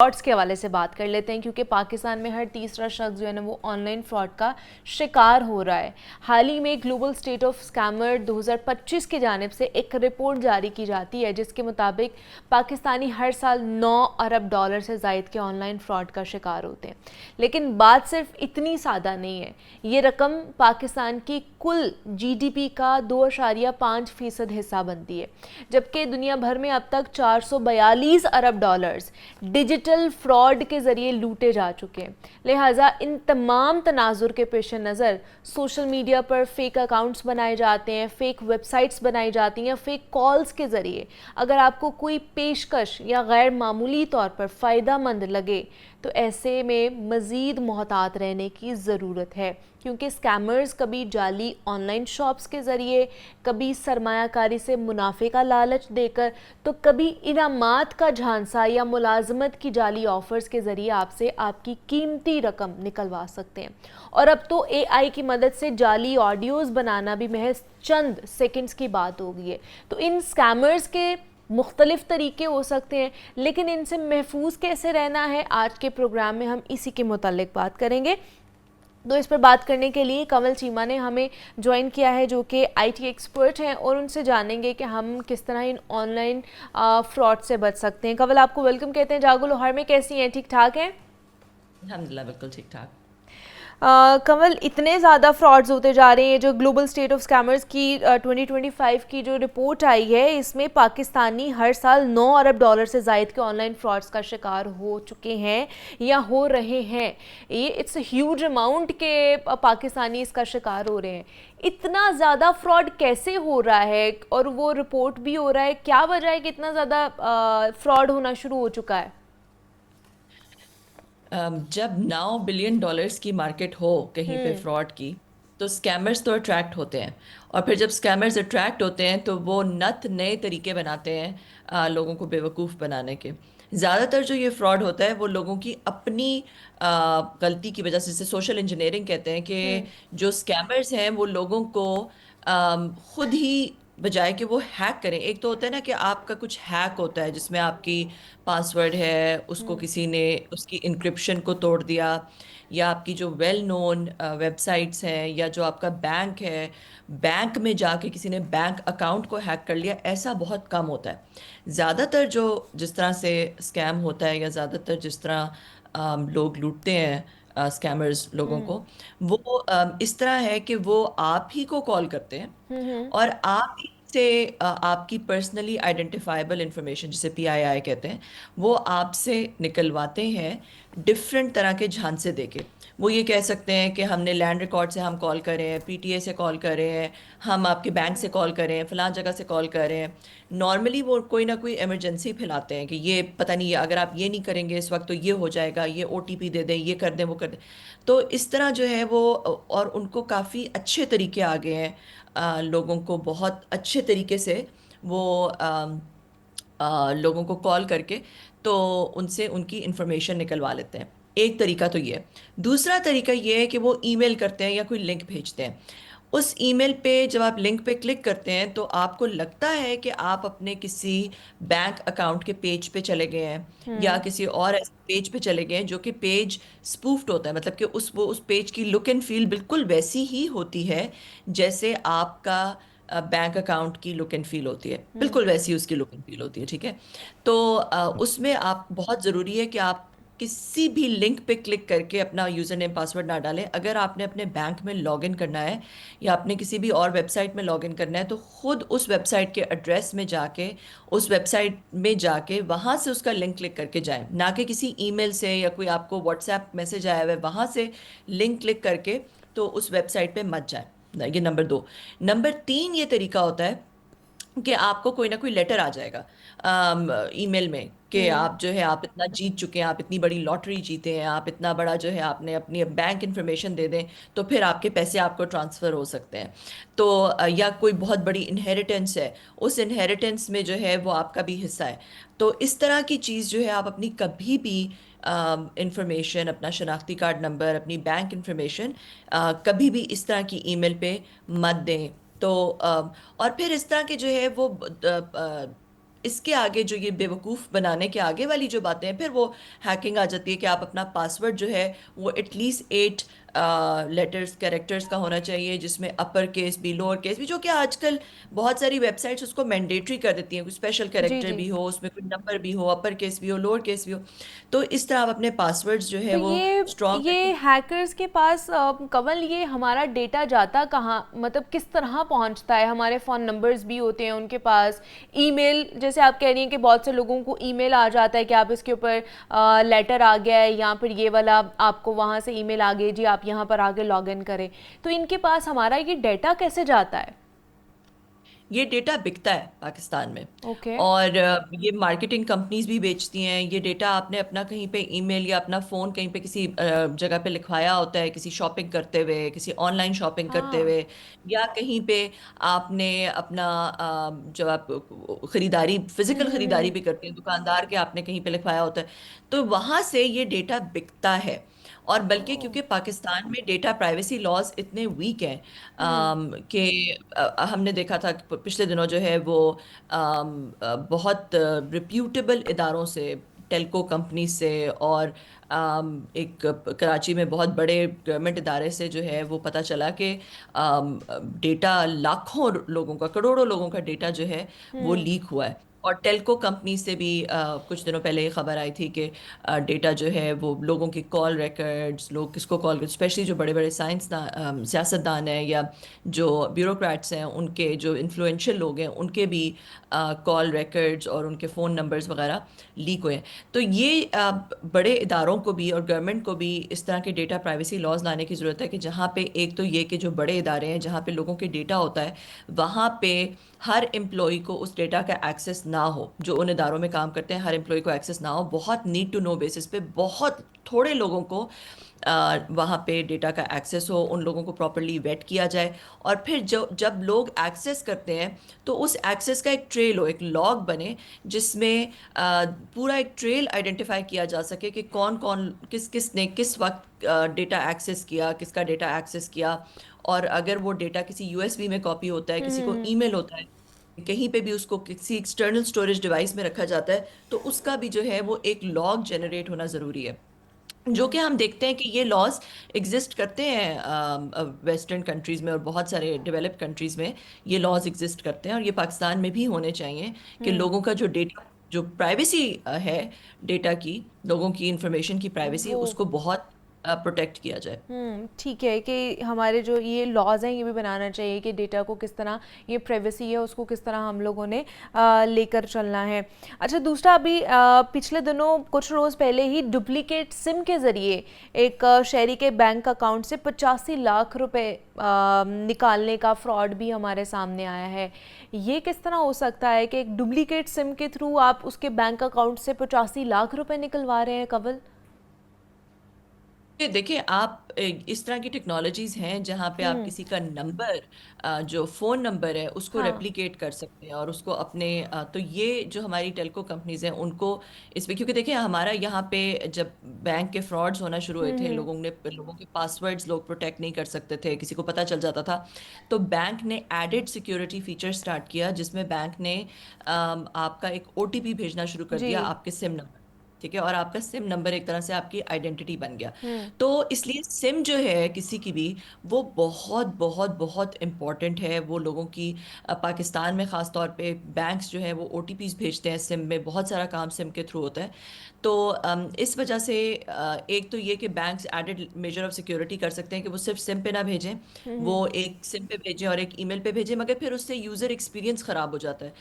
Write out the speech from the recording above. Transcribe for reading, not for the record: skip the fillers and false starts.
Frauds के हवाले से बात कर लेते हैं, क्योंकि पाकिस्तान में हर तीसरा शख्स जो है ना वो ऑनलाइन फ्रॉड का शिकार हो रहा है। हाल ही में ग्लोबल स्टेट ऑफ स्कैमर 2025 की जानिब से एक रिपोर्ट जारी की जाती है, जिसके मुताबिक पाकिस्तानी हर साल 9 अरब डॉलर से ज़ायद के ऑनलाइन फ्रॉड का शिकार होते हैं। लेकिन बात सिर्फ इतनी सादा नहीं है। ये रकम पाकिस्तान की कुल GDP का 2.5% हिस्सा बनती है, जबकि दुनिया भर में अब तक 442 अरब डॉलर्स डिजिटल फ्रॉड के ज़रिए लूटे जा चुके हैं। लिहाजा इन तमाम तनाजुर के पेश नज़र सोशल मीडिया पर फेक अकाउंट्स बनाए जाते हैं, फेक वेबसाइट्स बनाई जाती हैं, फेक कॉल्स के ज़रिए अगर आपको कोई पेशकश या गैर मामूली तौर पर फ़ायदा मंद लगे तो ऐसे में मज़ीद मोहतात रहने की ज़रूरत है, क्योंकि स्कैमर्स कभी जाली ऑनलाइन शॉप्स के ज़रिए, कभी सरमायाकारी से मुनाफे का लालच देकर, तो कभी इनामात का झांसा या मुलाजमत की जाली ऑफ़र्स के ज़रिए आपसे आपकी कीमती रकम निकलवा सकते हैं। और अब तो AI की मदद से जाली ऑडियोज़ बनाना भी महज चंद सेकंड्स की बात हो गई है। तो इन स्कैमर्स के मुख्तलिफ तरीके हो सकते हैं, लेकिन इनसे महफूज कैसे रहना है, आज के प्रोग्राम में हम इसी के मुतालिक बात करेंगे। तो इस पर बात करने के लिए कंवल चीमा ने हमें ज्वाइन किया है, जो कि IT एक्सपर्ट हैं, और उनसे जानेंगे कि हम किस तरह इन ऑनलाइन फ्रॉड से बच सकते हैं। कंवल, आपको वेलकम कहते हैं। जागो लोहार में कैसी हैं, ठीक ठाक हैं? अल्हम्दुलिल्लाह बिल्कुल ठीक ठाक। कमल, इतने ज़्यादा फ्रॉड्स होते जा रहे हैं। जो ग्लोबल स्टेट ऑफ स्कैमर्स की 2025 की जो रिपोर्ट आई है, इसमें पाकिस्तानी हर साल 9 अरब डॉलर से ज़ायद के ऑनलाइन फ्रॉड्स का शिकार हो चुके हैं या हो रहे हैं। ये इट्स ह्यूज अमाउंट के पाकिस्तानी इसका शिकार हो रहे हैं। इतना ज़्यादा फ्रॉड कैसे हो रहा है, और वो रिपोर्ट भी हो रहा है, क्या वजह है कि इतना ज़्यादा फ्रॉड होना शुरू हो चुका है? जब 9 बिलियन डॉलर्स की मार्केट हो कहीं पे फ्रॉड की, तो स्कैमर्स तो अट्रैक्ट होते हैं। और फिर जब स्कैमर्स अट्रैक्ट होते हैं तो वो नत नए तरीके बनाते हैं लोगों को बेवकूफ़ बनाने के। ज़्यादातर जो ये फ्रॉड होता है वो लोगों की अपनी गलती की वजह से, जिसे सोशल इंजीनियरिंग कहते हैं, कि जो स्कैमर्स हैं वो लोगों को खुद ही, बजाय कि वो हैक करें। एक तो होता है ना कि आपका कुछ हैक होता है जिसमें आपकी पासवर्ड है, उसको किसी ने उसकी इंक्रिप्शन को तोड़ दिया, या आपकी जो वेल नोन वेबसाइट्स हैं, या जो आपका बैंक है, बैंक में जाके किसी ने बैंक अकाउंट को हैक कर लिया। ऐसा बहुत कम होता है। ज़्यादातर जो जिस तरह से स्कैम होता है, या ज़्यादातर जिस तरह लोग लूटते हैं स्कैमर्स लोगों को, वो इस तरह है कि वो आप ही को कॉल करते हैं और आप ही से आपकी पर्सनली आइडेंटिफाइबल इंफॉर्मेशन, जिसे PII कहते हैं, वो आपसे निकलवाते हैं डिफरेंट तरह के झांसे देके। वो ये कह सकते हैं कि हमने लैंड रिकॉर्ड से हम कॉल कर रहे हैं, PTA से कॉल कर रहे हैं, हम आपके बैंक से कॉल कर रहे हैं, फलां जगह से कॉल कर रहे हैं। नॉर्मली वो कोई ना कोई इमरजेंसी फैलाते हैं कि ये पता नहीं, ये अगर आप ये नहीं करेंगे इस वक्त तो ये हो जाएगा, ये OTP दे दें, ये कर दें, वो कर दें। तो इस तरह जो है वो, और उनको काफ़ी अच्छे तरीके आ गए हैं लोगों को बहुत अच्छे तरीके से वो लोगों को कॉल करके तो उनसे उनकी इंफॉर्मेशन निकलवा लेते हैं। एक तरीका तो ये है। दूसरा तरीका ये है कि वो ईमेल करते हैं या कोई लिंक भेजते हैं। उस ईमेल पे जब आप लिंक पे क्लिक करते हैं तो आपको लगता है कि आप अपने किसी बैंक अकाउंट के पेज पे चले गए हैं, या किसी और ऐसे पेज पे चले गए हैं जो कि पेज स्पूफ्ड होता है। मतलब कि उस पेज की लुक एंड फील बिल्कुल वैसी ही होती है जैसे आपका बैंक अकाउंट की लुक एंड फील होती है, बिल्कुल वैसी उसकी लुक एंड फील होती है। ठीक है। तो उसमें आप, बहुत ज़रूरी है कि आप किसी भी लिंक पे क्लिक करके अपना यूज़र नेम पासवर्ड ना डालें। अगर आपने अपने बैंक में लॉगिन करना है या आपने किसी भी और वेबसाइट में लॉगिन करना है, तो खुद उस वेबसाइट के एड्रेस में जाके, उस वेबसाइट में जाके वहाँ से उसका लिंक क्लिक करके जाएं, ना कि किसी ईमेल से या कोई आपको व्हाट्सएप मैसेज आया हुआ है वहाँ से लिंक क्लिक करके तो उस वेबसाइट पे मत जाएं। ये नंबर 2। नंबर 3 ये तरीका होता है कि आपको कोई ना कोई लेटर आ जाएगा ईमेल में कि आप जो है, आप इतना जीत चुके हैं, आप इतनी बड़ी लॉटरी जीते हैं, आप इतना बड़ा जो है, आपने अपनी बैंक इंफॉर्मेशन दे दें तो फिर आपके पैसे आपको ट्रांसफ़र हो सकते हैं। तो या कोई बहुत बड़ी इनहेरिटेंस है, उस इनहेरिटेंस में जो है वो आपका भी हिस्सा है। तो इस तरह की चीज़ जो है, आप अपनी कभी भी इंफॉर्मेशन, अपना शनाख्ती कार्ड नंबर, अपनी बैंक इंफॉर्मेशन कभी भी इस तरह की ईमेल पे मत दें। तो और फिर इस तरह के जो है वो इसके आगे जो ये बेवकूफ़ बनाने के आगे वाली जो बातें हैं, फिर वो हैकिंग आ जाती है कि आप अपना पासवर्ड जो है वो एटलीस्ट 8 लेटर्स कैरेक्टर्स का होना चाहिए, जिसमें अपर केस भी लोअर केस भी, जो कि आजकल बहुत सारी वेबसाइट्स उसको मैंडेटरी कर देती हैं, कोई स्पेशल जी कैरेक्टर जी। भी हो उसमें, कोई नंबर भी हो, अपर केस भी हो, लोअर केस भी हो। तो इस तरह आप अपने पासवर्ड्स जो है तो वो ये स्ट्रॉन्ग ये रखें। हैकर्स के पास कमल, ये हमारा डेटा जाता कहाँ, मतलब किस तरह पहुँचता है? हमारे फ़ोन नंबर्स भी होते हैं उनके पास, ईमेल, जैसे आप कह रही हैं कि बहुत से लोगों को ईमेल आ जाता है कि आप इसके ऊपर लेटर आ गया है, या फिर ये वाला आपको वहाँ से ईमेल आ गई जी, आप यहाँ पर आके लॉग इन करें। तो इनके पास हमारा ये डेटा कैसे जाता है? ये डेटा बिकता है पाकिस्तान में, ओके। और ये मार्केटिंग कंपनीज भी बेचती हैं ये डेटा। आपने अपना कहीं पे ईमेल या अपना फ़ोन कहीं पे किसी जगह पे लिखवाया होता है, किसी शॉपिंग करते हुए, किसी ऑनलाइन शॉपिंग करते हाँ। हुए, या कहीं पे आपने अपना जब आप खरीदारी, फिजिकल खरीदारी हम्म। भी करते हैं, दुकानदार के आपने कहीं पे लिखवाया होता है, तो वहां से ये डेटा बिकता है। और बल्कि ओह। क्योंकि पाकिस्तान में डेटा प्राइवेसी लॉज इतने वीक हैं हम्म। कि हमने देखा था कि पिछले दिनों जो है वो बहुत रिप्यूटेबल इदारों से, टेलको कंपनी से, और एक कराची में बहुत बड़े गवर्नमेंट इदारे से जो है वो पता चला कि डेटा, लाखों लोगों का, करोड़ों लोगों का डेटा जो है वो हम्म। लीक हुआ है। और टेलको कंपनी से भी कुछ दिनों पहले ये खबर आई थी कि डेटा जो है वो लोगों की कॉल रिकॉर्ड्स, लोग किसको कॉल कर, स्पेशली जो बड़े बड़े सियासतदान हैं या जो ब्यूरोक्रेट्स हैं, उनके जो इन्फ्लुएंशियल लोग हैं, उनके भी कॉल रिकॉर्ड्स और उनके फ़ोन नंबर्स वगैरह लीक हुए हैं। तो ये बड़े इदारों को भी और गवर्नमेंट को भी इस तरह के डेटा प्राइवेसी लॉज लाने की ज़रूरत है कि जहाँ पे एक तो ये कि जो बड़े इदारे हैं जहाँ पे लोगों के डेटा होता है, वहाँ पे हर एम्प्लॉय को उस डेटा का एक्सेस ना हो। जो उन इदारों में काम करते हैं, हर एम्प्लॉय को एक्सेस ना हो, बहुत नीड टू नो बेसिस पे बहुत थोड़े लोगों को वहाँ पे डेटा का एक्सेस हो, उन लोगों को प्रॉपरली वेट किया जाए। और फिर जो जब लोग एक्सेस करते हैं तो उस एक्सेस का एक ट्रेल हो, एक लॉग बने, जिसमें पूरा एक ट्रेल आइडेंटिफाई किया जा सके कि कौन कौन किस किस ने किस वक्त डेटा एक्सेस किया, किसका डेटा एक्सेस किया। और अगर वो डेटा किसी यूएसबी में कॉपी होता है, किसी को हम्म। ईमेल होता है, कहीं पे भी उसको किसी एक्सटर्नल स्टोरेज डिवाइस में रखा जाता है, तो उसका भी जो है वो एक लॉग जनरेट होना ज़रूरी है। जो कि हम देखते हैं कि ये लॉज एग्जिस्ट करते हैं वेस्टर्न कंट्रीज में, और बहुत सारे डेवलप्ड कंट्रीज में ये लॉज एग्जिस्ट करते हैं, और ये पाकिस्तान में भी होने चाहिए कि हम्म। लोगों का जो डेटा, जो प्राइवेसी है डेटा की, लोगों की इंफॉर्मेशन की प्राइवेसी, वो। उसको बहुत प्रोटेक्ट किया जाए। ठीक है कि हमारे जो ये लॉज हैं ये भी बनाना चाहिए कि डेटा को किस तरह, ये प्राइवेसी है उसको किस तरह हम लोगों ने लेकर चलना है। अच्छा, दूसरा, अभी पिछले दिनों कुछ रोज़ पहले ही डुप्लीकेट सिम के ज़रिए एक शहरी के बैंक अकाउंट से 85 लाख रुपए निकालने का फ्रॉड भी हमारे सामने आया है। ये किस तरह हो सकता है कि एक डुप्लीकेट सिम के थ्रू आप उसके बैंक अकाउंट से 85 लाख रुपए निकलवा रहे हैं, कवल? ये देखिए आप, इस तरह की टेक्नोलॉजीज हैं जहाँ पे आप हम्म। किसी का नंबर, जो फ़ोन नंबर है उसको हाँ। रेप्लिकेट कर सकते हैं, और उसको अपने तो ये जो हमारी टेलको कंपनीज हैं उनको इसमें, क्योंकि देखिए हमारा यहाँ पे जब बैंक के फ्रॉड्स होना शुरू हुए थे, हम्म। लोगों के पासवर्ड्स लोग प्रोटेक्ट नहीं कर सकते थे, किसी को पता चल जाता था, तो बैंक ने एडेड सिक्योरिटी फीचर स्टार्ट किया, जिसमें बैंक ने आपका एक ओटीपी भेजना शुरू कर जी। दिया आपके सिम नंबर। ठीक है, और आपका सिम नंबर एक तरह से आपकी आइडेंटिटी बन गया। हम्म। तो इसलिए सिम जो है किसी की भी, वो बहुत बहुत बहुत इम्पॉर्टेंट है। वो लोगों की पाकिस्तान में ख़ास तौर पे बैंक्स जो है वो ओटीपीज भेजते हैं सिम में, बहुत सारा काम सिम के थ्रू होता है। तो इस वजह से एक तो ये कि banks added measure of security कर सकते हैं कि वो सिर्फ सिम पे ना भेजें, वो हम्म। एक सिम पे भेजें और एक ईमेल पे भेजें, मगर फिर उससे यूज़र एक्सपीरियंस ख़राब हो जाता है।